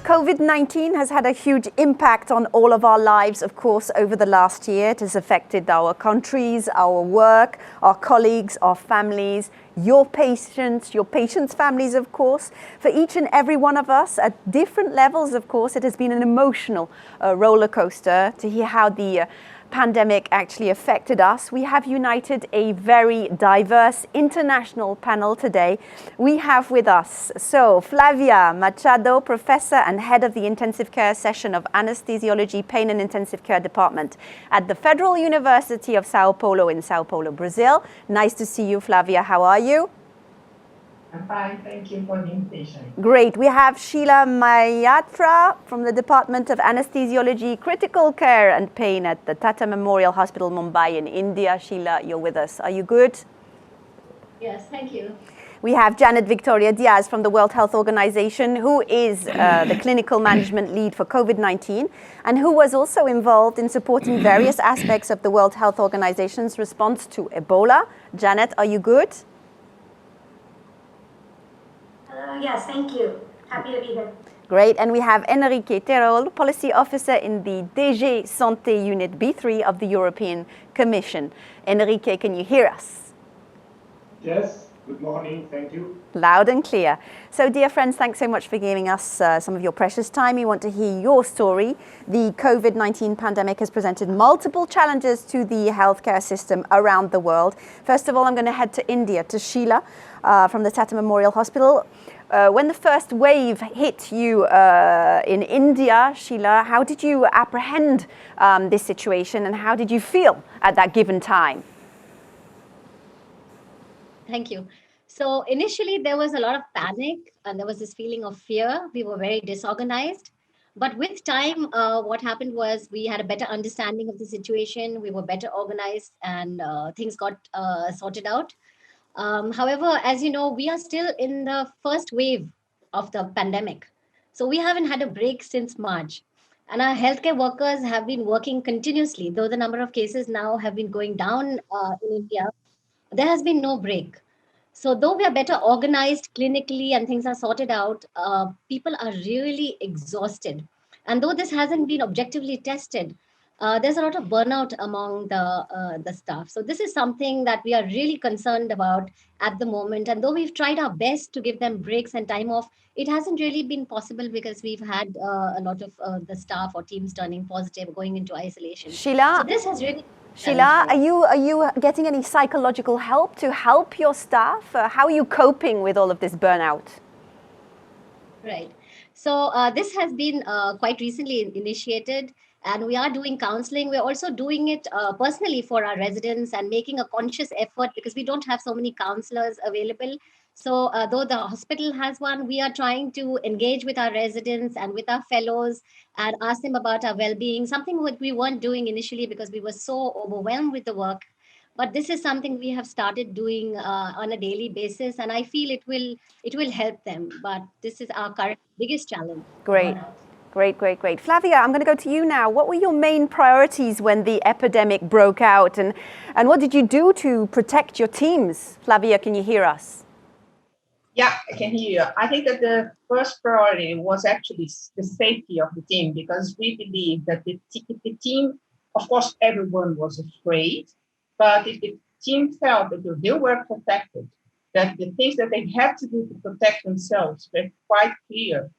COVID-19 has had a huge impact on all of our lives, of course, over the last year. It has affected our countries, our work, our colleagues, our families, your patients' families, of course. For each and every one of us, at different levels, of course, it has been an emotional roller coaster to hear how the pandemic actually affected us. We have united a very diverse international panel today. We have with us Flavia Machado, professor and head of the intensive care section of anesthesiology, pain and intensive care department at the Federal University of Sao Paulo in Sao Paulo, Brazil. Nice to see you, Flavia. How are you? I'm fine, thank you for the invitation. Great. We have Sheila Mayatra from the Department of Anesthesiology, Critical Care and Pain at the Tata Memorial Hospital, Mumbai in India. Sheila, you're with us. Are you good? Yes, thank you. We have Janet Victoria Diaz from the World Health Organization, who is the clinical management lead for COVID-19 and who was also involved in supporting various aspects of the World Health Organization's response to Ebola. Janet, are you good? Yes, thank you. Happy to be here. Great. And we have Enrique Terol, Policy Officer in the DG Santé Unit B3 of the European Commission. Enrique, can you hear us? Yes. Good morning. Thank you. Loud and clear. So, dear friends, thanks so much for giving us some of your precious time. We want to hear your story. The COVID-19 pandemic has presented multiple challenges to the healthcare system around the world. First of all, I'm going to head to India, to Sheila from the Tata Memorial Hospital. When the first wave hit you in India, Sheila, how did you apprehend this situation and how did you feel at that given time? Thank you. So initially there was a lot of panic and there was this feeling of fear. We were very disorganized. But with time, what happened was we had a better understanding of the situation. We were better organized and things got sorted out. However, as you know, we are still in the first wave of the pandemic. So we haven't had a break since March. And our healthcare workers have been working continuously, though the number of cases now have been going down in India. There has been no break. So though we are better organized clinically and things are sorted out, people are really exhausted. And though this hasn't been objectively tested, there's a lot of burnout among the staff. So this is something that we are really concerned about at the moment. And though we've tried our best to give them breaks and time off, it hasn't really been possible because we've had a lot of the staff or teams turning positive, going into isolation. Sheila, so this has really... Sheila, are you getting any psychological help to help your staff? How are you coping with all of this burnout? Right. So this has been quite recently initiated. And we are doing counseling. We're also doing it personally for our residents and making a conscious effort because we don't have so many counselors available. So though the hospital has one, we are trying to engage with our residents and with our fellows and ask them about our well-being, something that we weren't doing initially because we were so overwhelmed with the work. But this is something we have started doing on a daily basis. And I feel it will help them. But this is our current biggest challenge. Great. Great. Flavia, I'm going to go to you now. What were your main priorities when the epidemic broke out? And what did you do to protect your teams? Flavia, can you hear us? Yeah, I can hear you. I think that the first priority was actually the safety of the team because we believe that the team, of course, everyone was afraid, but if the team felt that they were protected, that the things that they had to do to protect themselves were quite clear,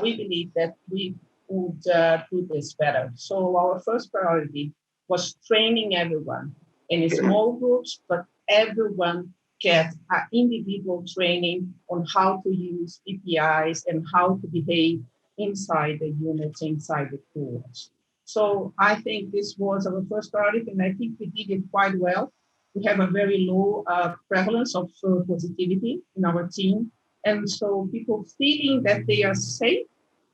we believe that we would do this better. So our first priority was training everyone in small groups, but everyone get individual training on how to use PPIs and how to behave inside the units, inside the cohorts. So I think this was our first priority, and I think we did it quite well. We have a very low prevalence of positivity in our team. And so people feeling that they are safe,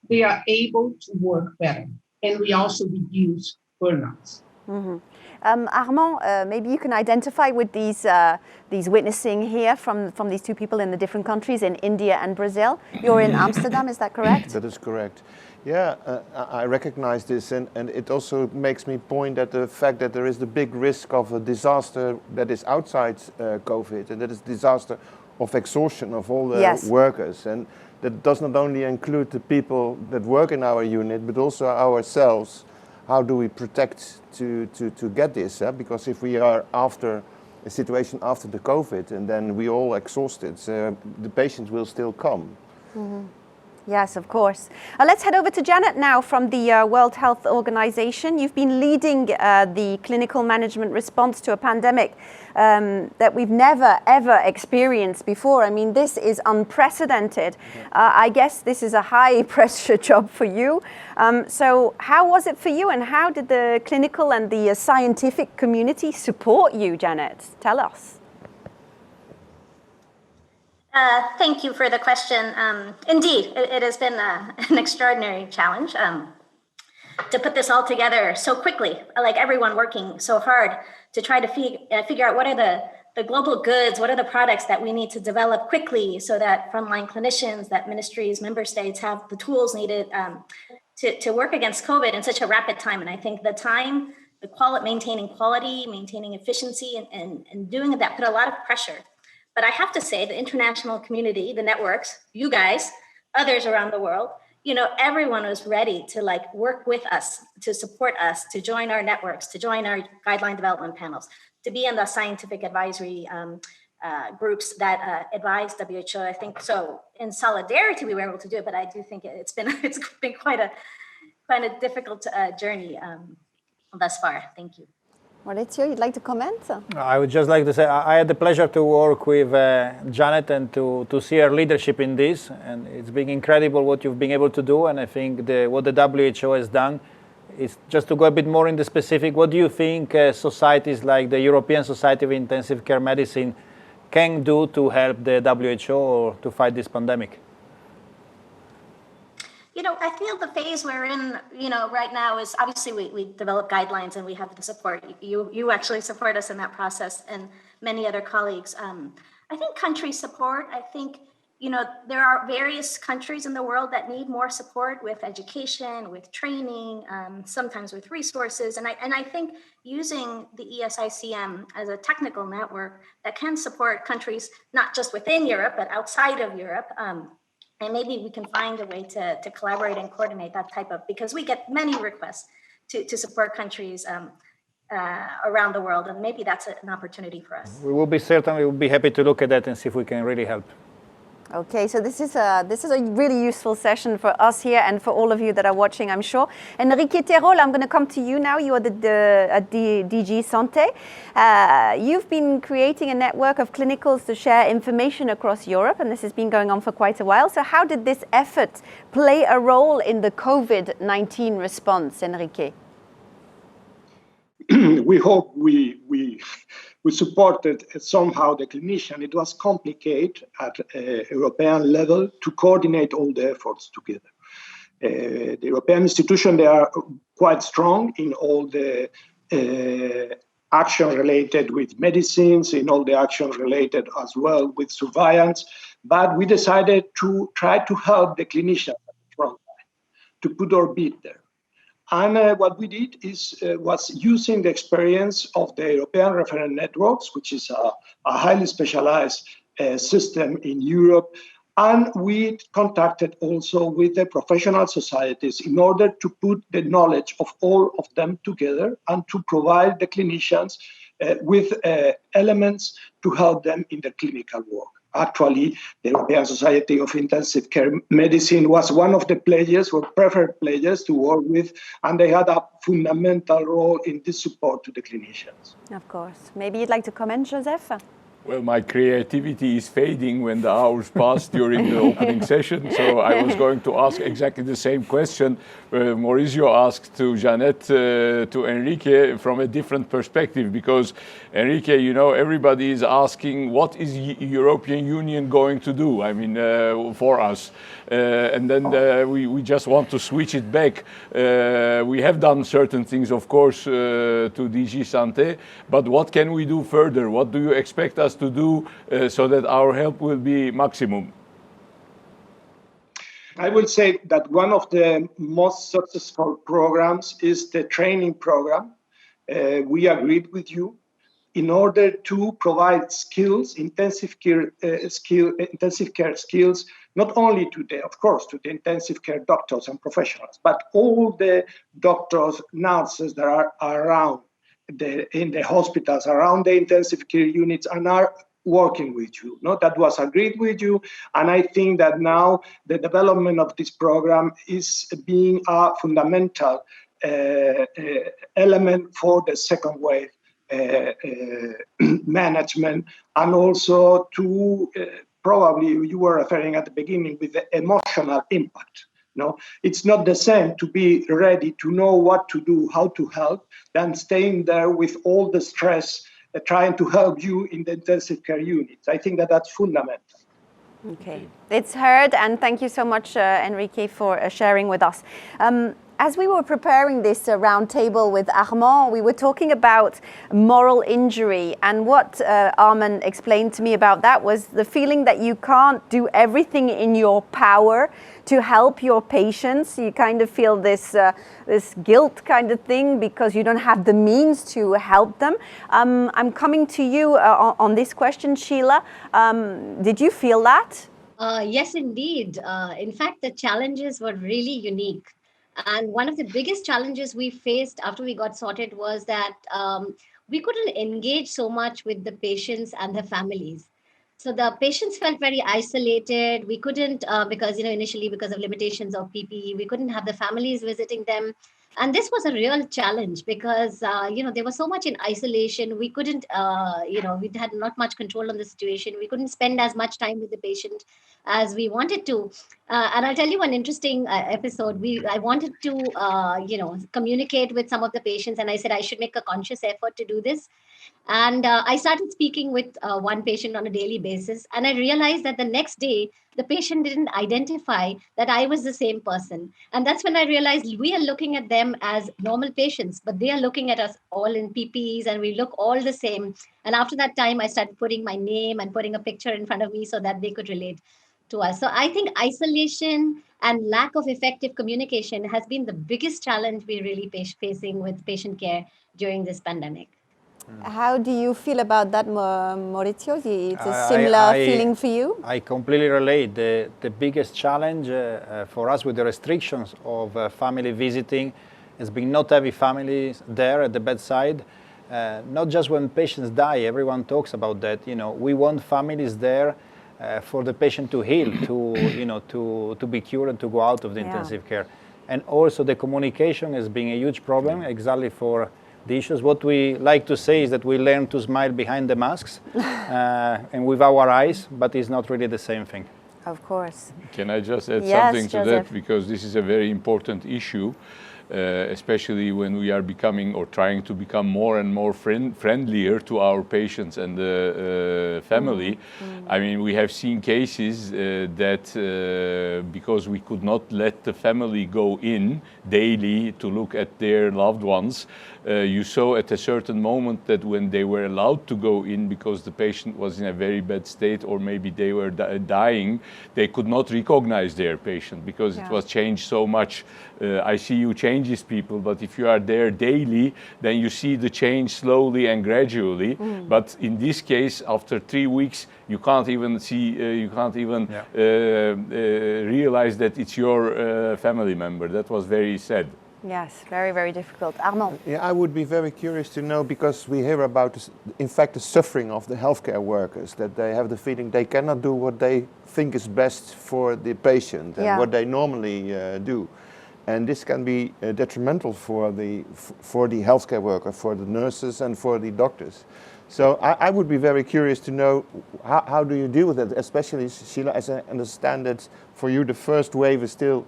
they are able to work better. And we also reduce burnouts. Mm-hmm. Armand, maybe you can identify with these witnessing here from these two people in the different countries in India and Brazil. You're in Amsterdam, is that correct? That is correct. Yeah, I recognize this, and it also makes me point at the fact that there is the big risk of a disaster that is outside COVID, and that is disaster of exhaustion of all the workers. And that does not only include the people that work in our unit, but also ourselves. How do we protect to get this? Because if we are after a situation after the COVID and then we all exhausted, the patients will still come. Mm-hmm. Yes, of course. Let's head over to Janet now from the World Health Organization. You've been leading the clinical management response to a pandemic that we've never, ever experienced before. I mean, this is unprecedented. I guess this is a high pressure job for you. So how was it for you, and how did the clinical and the scientific community support you, Janet? Tell us. Thank you for the question. Indeed, it has been an extraordinary challenge to put this all together so quickly, like everyone working so hard to try to figure out what are the global goods, what are the products that we need to develop quickly so that frontline clinicians, that ministries, member states have the tools needed to work against COVID in such a rapid time. And I think the time, maintaining quality, maintaining efficiency, and doing that put a lot of pressure. But I have to say, the international community, the networks, you guys, others around the world, everyone was ready to work with us, to support us, to join our networks, to join our guideline development panels, to be in the scientific advisory groups that advise WHO. I think so. In solidarity, we were able to do it, but I do think it's been quite a difficult journey thus far. Thank you. Maurizio, you'd like to comment? I would just like to say I had the pleasure to work with Janet and to see her leadership in this, and it's been incredible what you've been able to do. And I think what the WHO has done is just to go a bit more in the specific. What do you think societies like the European Society of Intensive Care Medicine can do to help the WHO or to fight this pandemic? I feel the phase we're in, right now is obviously we develop guidelines and we have the support. You actually support us in that process, and many other colleagues. I think country support. I think, there are various countries in the world that need more support with education, with training, sometimes with resources. And I think using the ESICM as a technical network that can support countries, not just within Europe, but outside of Europe, and maybe we can find a way to collaborate and coordinate that type of, because we get many requests to support countries around the world, and maybe that's an opportunity for us. We will be happy to look at that and see if we can really help. Okay, so this is a really useful session for us here and for all of you that are watching, I'm sure. Enrique Terol, I'm going to come to you now. You are at DG Santé. You've been creating a network of clinicals to share information across Europe, and this has been going on for quite a while. So how did this effort play a role in the COVID-19 response, Enrique? We hope we supported somehow the clinician. It was complicated at a European level to coordinate all the efforts together. The European institutions, they are quite strong in all the action related with medicines, in all the action related as well with surveillance. But we decided to try to help the clinicians at the front line, to put our bit there. And what we did was using the experience of the European reference networks, which is a highly specialized system in Europe. And we contacted also with the professional societies in order to put the knowledge of all of them together and to provide the clinicians with elements to help them in their clinical work. Actually, the European Society of Intensive Care Medicine was one of the players, or preferred players to work with, and they had a fundamental role in this support to the clinicians. Of course. Maybe you'd like to comment, Joseph? Well, my creativity is fading when the hours pass during the opening session, so I was going to ask exactly the same question Maurizio asked to Janet, to Enrique, from a different perspective, because Enrique, everybody is asking what is the European Union going to do, for us. And then we just want to switch it back. We have done certain things, of course, to DG Santé, but what can we do further? What do you expect us to do so that our help will be maximum? I will say that one of the most successful programs is the training program. We agreed with you. in order to provide skills, intensive care skills, not only to the, of course, to the intensive care doctors and professionals, but all the doctors, nurses that are around in the hospitals, around the intensive care units, and are working with you. No, that was agreed with you, and I think that now the development of this program is being a fundamental element for the second wave management, and also to probably you were referring at the beginning with the emotional impact. No, it's not the same to be ready to know what to do, how to help, than staying there with all the stress trying to help you in the intensive care units. I think that that's fundamental. Okay, it's heard, and thank you so much, Enrique, for sharing with us. As we were preparing this roundtable with Armand, we were talking about moral injury, and what Armand explained to me about that was the feeling that you can't do everything in your power to help your patients. You kind of feel this guilt kind of thing because you don't have the means to help them. I'm coming to you on this question, Sheila. Did you feel that? Yes, indeed. In fact, the challenges were really unique. And one of the biggest challenges we faced after we got sorted was that we couldn't engage so much with the patients and the families. So the patients felt very isolated. We couldn't, because, initially because of limitations of PPE, we couldn't have the families visiting them. And this was a real challenge because, they were so much in isolation. We couldn't, we had not much control on the situation. We couldn't spend as much time with the patient as we wanted to. And I'll tell you one interesting episode. I wanted to, communicate with some of the patients, and I said I should make a conscious effort to do this. And I started speaking with one patient on a daily basis. And I realized that the next day, the patient didn't identify that I was the same person. And that's when I realized we are looking at them as normal patients, but they are looking at us all in PPEs and we look all the same. And after that time, I started putting my name and putting a picture in front of me so that they could relate to us. So I think isolation and lack of effective communication has been the biggest challenge we're really facing with patient care during this pandemic. How do you feel about that, Maurizio? It's a similar feeling for you? I completely relate. The biggest challenge for us with the restrictions of family visiting has been not having families there at the bedside. Not just when patients die, everyone talks about that. We want families there for the patient to heal, to be cured and to go out of the intensive care. And also the communication has been a huge problem, exactly for the issues. What we like to say is that we learn to smile behind the masks and with our eyes, but it's not really the same thing. Of course. Can I just add something to that? Because this is a very important issue, especially when we are becoming or trying to become more and more friendlier to our patients and the family. I mean, we have seen cases that because we could not let the family go in daily to look at their loved ones, you saw at a certain moment that when they were allowed to go in because the patient was in a very bad state or maybe they were dying, they could not recognize their patient because it was changed so much. ICU changes people, but if you are there daily, then you see the change slowly and gradually. But in this case, after 3 weeks, you can't even see, realize that it's your family member. That was very sad. Yes, very, very difficult. Armand? Yeah, I would be very curious to know, because we hear about, in fact, the suffering of the healthcare workers, that they have the feeling they cannot do what they think is best for the patient and what they normally do. And this can be detrimental for the healthcare worker, for the nurses and for the doctors. So I would be very curious to know, how do you deal with it, especially, Sheila, as I understand that for you the first wave is still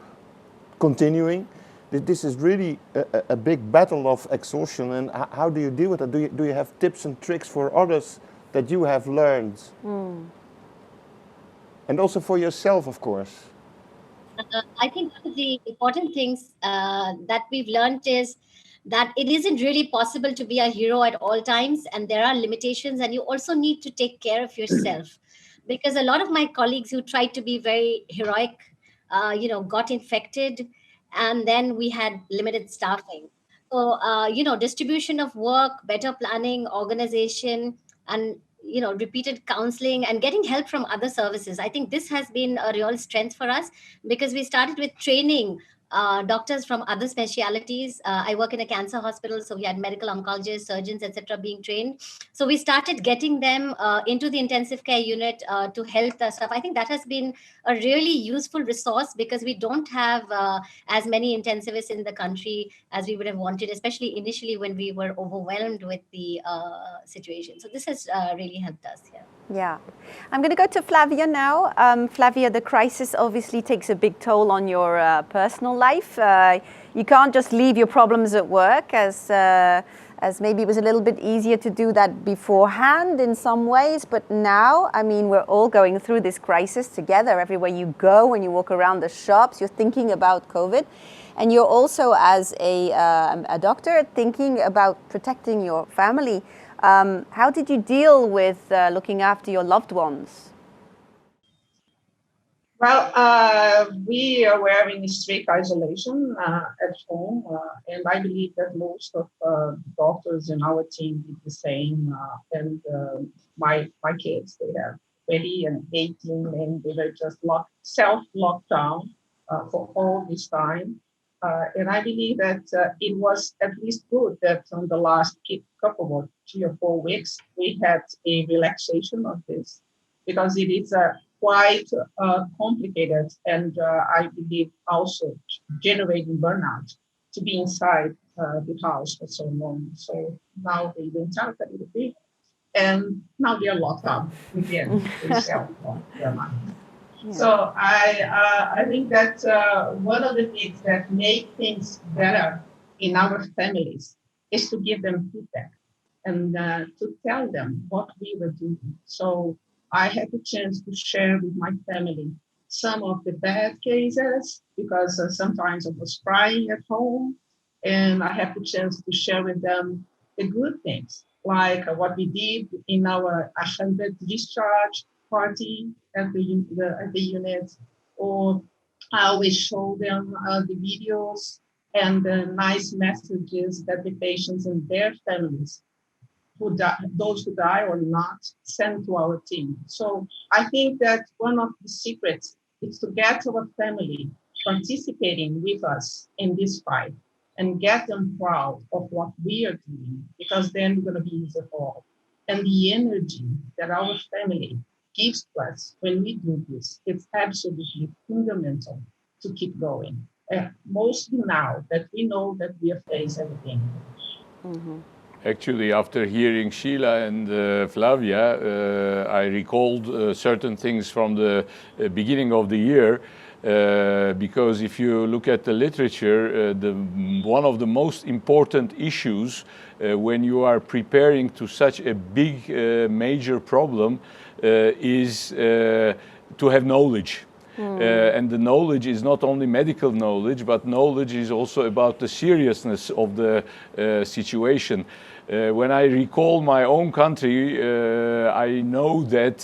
continuing. This is really a big battle of exhaustion, and how do you deal with it? Do you have tips and tricks for others that you have learned? And also for yourself, of course. I think one of the important things that we've learned is that it isn't really possible to be a hero at all times, and there are limitations, and you also need to take care of yourself. Because a lot of my colleagues who tried to be very heroic, got infected, and then we had limited staffing. So, distribution of work, better planning, organization, and repeated counseling and getting help from other services. I think this has been a real strength for us because we started with training doctors from other specialities. I work in a cancer hospital, so we had medical oncologists, surgeons, etc., being trained. So we started getting them into the intensive care unit to help the stuff. I think that has been a really useful resource because we don't have as many intensivists in the country as we would have wanted, especially initially when we were overwhelmed with the situation. So this has really helped us. Yeah. Yeah. I'm going to go to Flavia now. Flavia, the crisis obviously takes a big toll on your personal life. You can't just leave your problems at work, as maybe it was a little bit easier to do that beforehand in some ways. But now, I mean, we're all going through this crisis together. Everywhere you go, when you walk around the shops, you're thinking about COVID. And you're also, as a doctor, thinking about protecting your family. How did you deal with looking after your loved ones? Well, we were in strict isolation at home, and I believe that most of doctors in our team did the same. And my kids, they are 20 and 18, and they were just self-locked down for all this time. And I believe that it was at least good that on the last couple of 3 or 4 weeks, we had a relaxation of this, because it is quite complicated and I believe also generating burnout to be inside the house for so long. So now they went out a little bit and now they are locked down again. Yeah. So I think that one of the things that make things better in our families is to give them feedback and to tell them what we were doing. So I had the chance to share with my family some of the bad cases because sometimes I was crying at home, and I had the chance to share with them the good things, like what we did in our 100 discharge party at the unit, or I always show them the videos and the nice messages that the patients and their families, those who die or not, send to our team. So I think that one of the secrets is to get our family participating with us in this fight and get them proud of what we are doing, because then we're going to be easier for all. And the energy that our family gives to us when we do this, it's absolutely fundamental to keep going. Mostly now that we know that we are facing everything. Mm-hmm. Actually, after hearing Sheila and Flavia, I recalled certain things from the beginning of the year. Because if you look at the literature, one of the most important issues when you are preparing to such a big, major problem is to have knowledge. And the knowledge is not only medical knowledge, but knowledge is also about the seriousness of the situation. When I recall my own country, I know that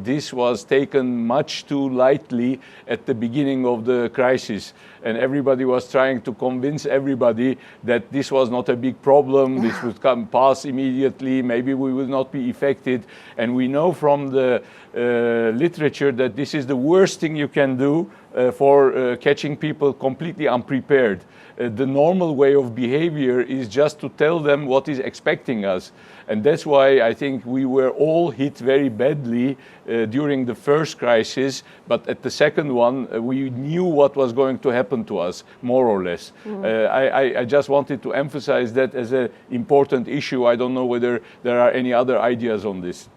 this was taken much too lightly at the beginning of the crisis. And everybody was trying to convince everybody that this was not a big problem, this would pass immediately, maybe we will not be affected. And we know from the literature that this is the worst thing you can do for catching people completely unprepared. The normal way of behavior is just to tell them what is expecting us. And that's why I think we were all hit very badly during the first crisis, but at the second one, we knew what was going to happen to us, more or less. I just wanted to emphasize that as an important issue. I don't know whether there are any other ideas on this.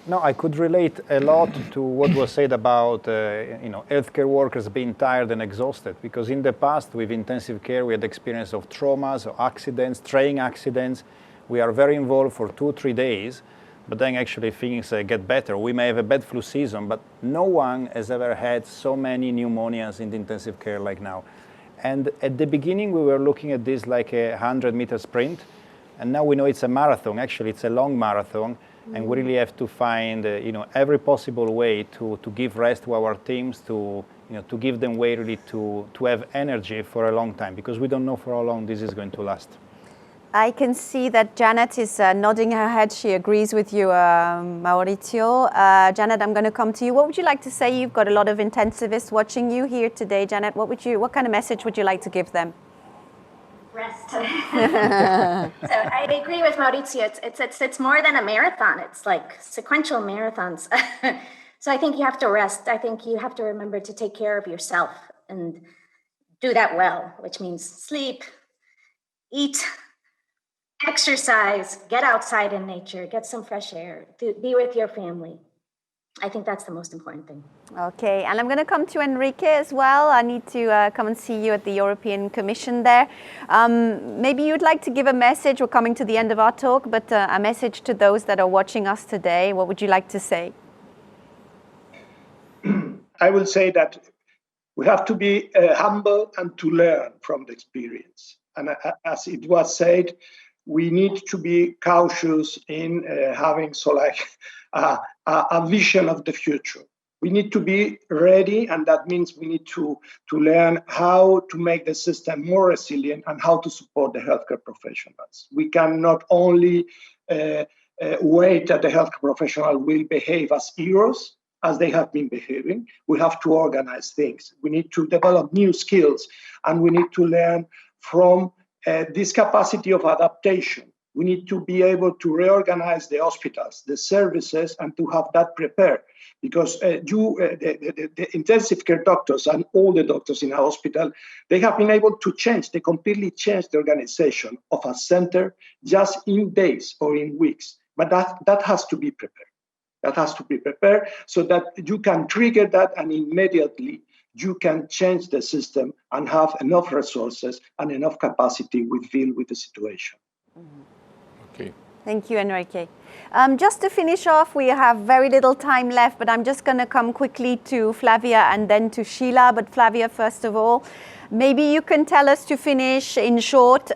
No, I could relate a lot to what was said about healthcare workers being tired and exhausted, because in the past with intensive care we had experience of traumas or accidents, train accidents. We are very involved for 2-3 days, but then actually things get better. We may have a bad flu season, but no one has ever had so many pneumonias in the intensive care like now. And at the beginning we were looking at this like a 100-meter sprint, and now we know it's a marathon. Actually, it's a long marathon. And we really have to find, every possible way to give rest to our teams, to to give them way really to have energy for a long time, because we don't know for how long this is going to last. I can see that Janet is nodding her head. She agrees with you, Maurizio. Janet, I'm going to come to you. What would you like to say? You've got a lot of intensivists watching you here today, Janet. What kind of message would you like to give them? Rest. So I agree with Maurizio. It's more than a marathon. It's like sequential marathons. So I think you have to rest. I think you have to remember to take care of yourself and do that well, which means sleep, eat, exercise, get outside in nature, get some fresh air, be with your family. I think that's the most important thing. Okay, and I'm going to come to Enrique as well. I need to come and see you at the European Commission there. Maybe you'd like to give a message. We're coming to the end of our talk, but a message to those that are watching us today. What would you like to say? I will say that we have to be humble and to learn from the experience. And as it was said, we need to be cautious in having a vision of the future. We need to be ready, and that means we need to learn how to make the system more resilient and how to support the healthcare professionals. We can not only wait that the healthcare professional will behave as heroes, as they have been behaving. We have to organize things. We need to develop new skills, and we need to learn from this capacity of adaptation. We need to be able to reorganize the hospitals, the services, and to have that prepared. Because the intensive care doctors and all the doctors in a hospital, they have been able to they completely change the organization of a center just in days or in weeks. But that has to be prepared. That has to be prepared so that you can trigger that, and immediately you can change the system and have enough resources and enough capacity to deal with the situation. Okay. Thank you, Enrique. Just to finish off, we have very little time left, but I'm just going to come quickly to Flavia and then to Sheila. But Flavia, first of all, maybe you can tell us, to finish in short,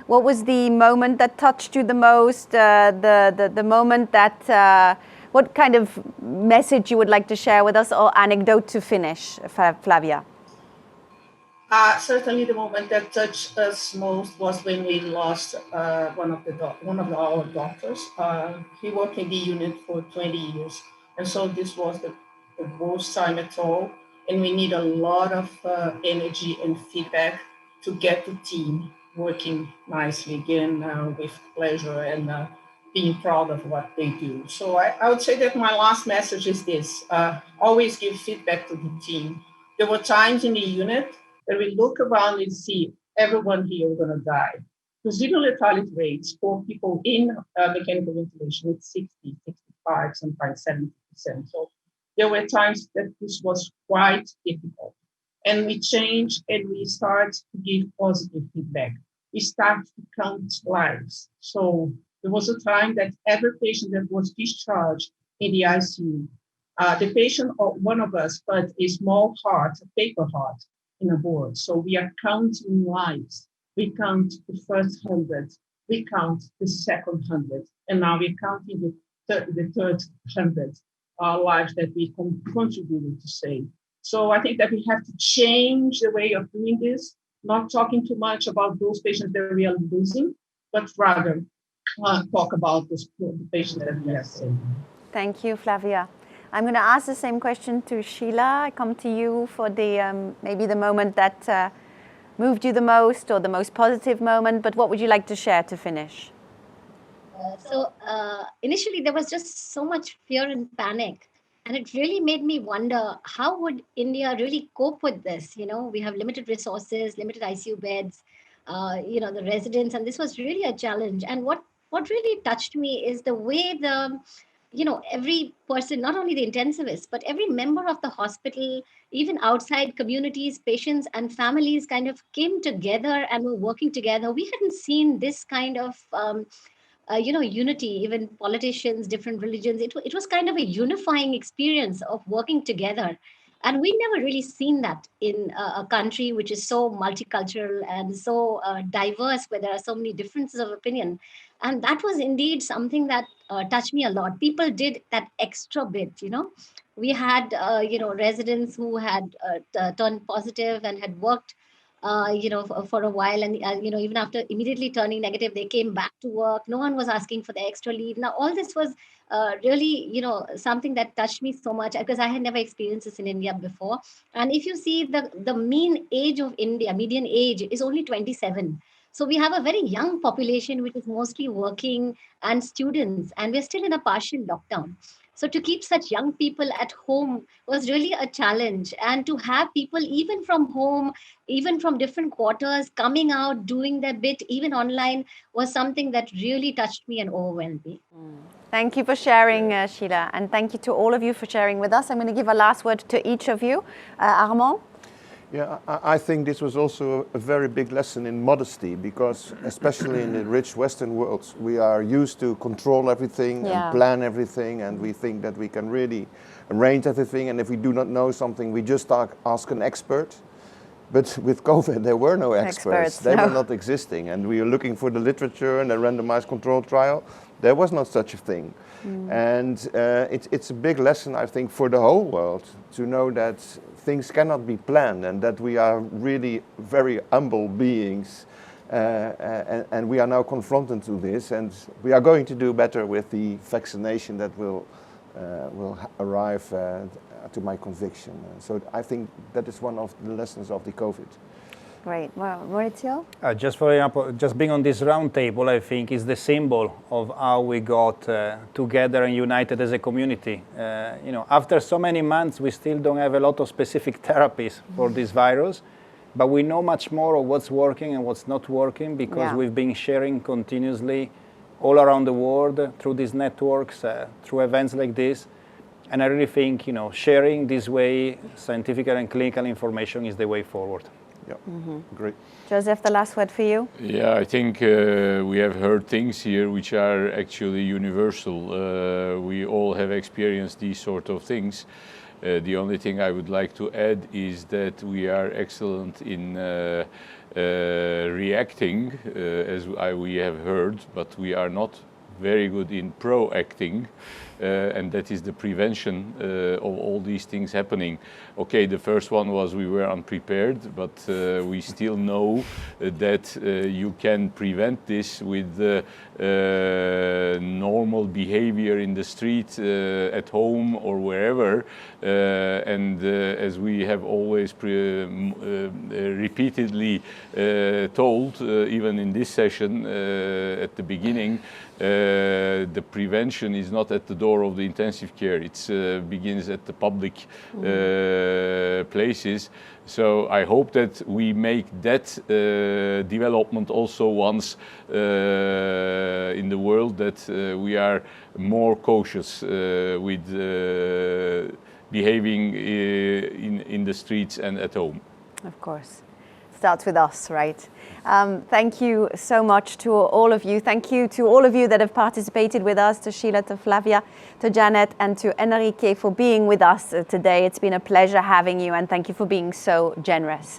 what was the moment that touched you the most, the moment that, what kind of message you would like to share with us, or anecdote to finish, Flavia? Certainly the moment that touched us most was when we lost one of our doctors. He worked in the unit for 20 years. And so this was the worst time at all. And we need a lot of energy and feedback to get the team working nicely again, with pleasure and being proud of what they do. So I would say that my last message is this: always give feedback to the team. There were times in the unit that we look around and see everyone here is going to die. The zero lethality rates for people in mechanical ventilation is 60, 65, sometimes 70%. So there were times that this was quite difficult. And we changed and we start to give positive feedback. We start to count lives. So there was a time that every patient that was discharged in the ICU, the patient, or one of us, put a small heart, a paper heart, in a board. So we are counting lives. We count the first 100, we count the second 100, and now we're counting the third 100 lives that we contributed to save. So I think that we have to change the way of doing this, not talking too much about those patients that we are losing, but rather talk about the patients that we are saving. Thank you, Flavia. I'm going to ask the same question to Sheila. I come to you for the maybe the moment that moved you the most, or the most positive moment, but what would you like to share to finish? So initially there was just so much fear and panic, and it really made me wonder, how would India really cope with this? You know, we have limited resources, limited ICU beds, the residents, and this was really a challenge. And what really touched me is the way every person, not only the intensivists, but every member of the hospital, even outside communities, patients and families kind of came together and were working together. We hadn't seen this kind of, unity, even politicians, different religions. It was kind of a unifying experience of working together. And we never really seen that in a country which is so multicultural and so diverse, where there are so many differences of opinion. And that was indeed something that touched me a lot. People did that extra bit, We had, residents who had turned positive and had worked, for a while. And, even after immediately turning negative, they came back to work. No one was asking for the extra leave. Now, all this was really, something that touched me so much because I had never experienced this in India before. And if you see the mean age of India, median age is only 27. So we have a very young population, which is mostly working and students, and we're still in a partial lockdown. So to keep such young people at home was really a challenge. And to have people even from home, even from different quarters, coming out, doing their bit, even online, was something that really touched me and overwhelmed me. Thank you for sharing, Sheila. And thank you to all of you for sharing with us. I'm going to give a last word to each of you. Armand? Yeah, I think this was also a very big lesson in modesty, because especially in the rich Western world, we are used to control everything and plan everything, and we think that we can really arrange everything, and if we do not know something, we just ask an expert. But with COVID, there were no experts. They were not existing, and we were looking for the literature and the randomized controlled trial. There was not such a thing. And it's a big lesson, I think, for the whole world to know that things cannot be planned and that we are really very humble beings, and we are now confronted to this, and we are going to do better with the vaccination that will arrive, to my conviction. So I think that is one of the lessons of the COVID. Great. Well, Maurizio? Just for example, just being on this round table, I think is the symbol of how we got together and united as a community. After so many months, we still don't have a lot of specific therapies for this virus, but we know much more of what's working and what's not working because we've been sharing continuously all around the world through these networks, through events like this. And I really think, sharing this way, scientific and clinical information is the way forward. Yeah, great. Joseph, the last word for you. Yeah, I think we have heard things here which are actually universal. We all have experienced these sort of things. The only thing I would like to add is that we are excellent in reacting, as we have heard, but we are not very good in proacting. And that is the prevention of all these things happening. Okay, the first one was we were unprepared, but we still know that you can prevent this with normal behavior in the street, at home or wherever. And as we have always repeatedly told, even in this session at the beginning, the prevention is not at the door of the intensive care. It begins at the public places. So I hope that we make that development also once in the world, that we are more cautious with behaving in the streets and at home. Of course. Starts with us, right? Thank you so much to all of you. Thank you to all of you that have participated with us, to Sheila, to Flavia, to Janet, and to Enrique for being with us today. It's been a pleasure having you, and thank you for being so generous.